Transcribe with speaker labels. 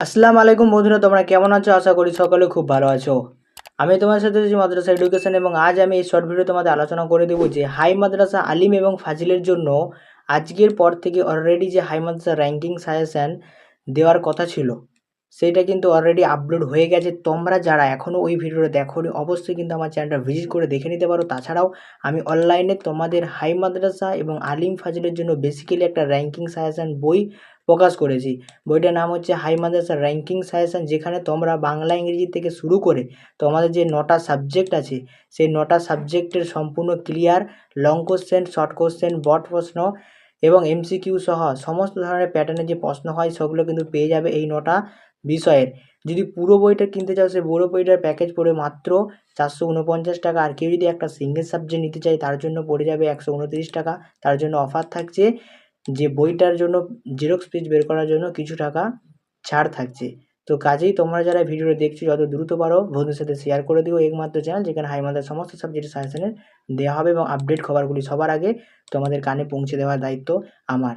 Speaker 1: আসসালামু আলাইকুম বন্ধুরা, তোমরা কেমন আছো? আশা করি সকলে খুব ভালো আছো। আমি তোমার সাথে আছি মাদ্রাসা এডুকেশন এবং আজ আমি এই শর্ট ভিডিও তোমাদের আলোচনা করে দেবো যে হাই মাদ্রাসা আলিম এবং ফাজিলের জন্য আজকের পর থেকে অলরেডি যে হাই মাদ্রাসা র্যাঙ্কিং সাজেশন দেওয়ার কথা ছিল সেটা কিন্তু অলরেডি আপলোড হয়ে গেছে। তোমরা যারা এখনও ওই ভিডিওটা দেখোনি অবশ্যই কিন্তু আমার চ্যানেলটা ভিজিট করে দেখে নিতে পারো। তাছাড়াও আমি অনলাইনে তোমাদের হাই মাদ্রাসা এবং আলিম ফাজিলের জন্য বেসিক্যালি একটা র্যাঙ্কিং সাজেশন বই প্রকাশ করেছি। বইটার নাম হচ্ছে হাই মাদ্রাসা র্যাঙ্কিং সাজেশন, যেখানে তোমরা বাংলা ইংরেজি থেকে শুরু করে তোমাদের যে 9টা সাবজেক্ট আছে সেই 9টা সাবজেক্টের সম্পূর্ণ clear long question, short question, বট প্রশ্ন এবং এমসিকিউ সহ সমস্ত ধরনের প্যাটার্নের যে প্রশ্ন হয় সেগুলো কিন্তু পেয়ে যাবে এই 9টা বিষয়ের। যদি পুরো বইটা কিনতে চাও সেই পুরো বইটার প্যাকেজ পড়ে মাত্র 449 টাকা। আর কেউ যদি একটা সিঙ্গেল সাবজেক্ট নিতে চায় তার জন্য পড়ে যাবে 129 টাকা। তার জন্য অফার থাকছে যে বইটার জন্য জেরক্স পেজ বের করার জন্য কিছু টাকা ছাড় থাকছে। তো কাজেই তোমরা যারা ভিডিওটা দেখছো যত দ্রুত পারো বন্ধুদের সাথে শেয়ার করে দিও একমাত্র চ্যানেল যেখানে হাই মাদ্রাসার সমস্ত সাবজেক্টের সাজেশনের দেওয়া হবে এবং আপডেট খবরগুলি সবার আগে তোমাদের কানে পৌঁছে দেওয়ার দায়িত্ব আমার।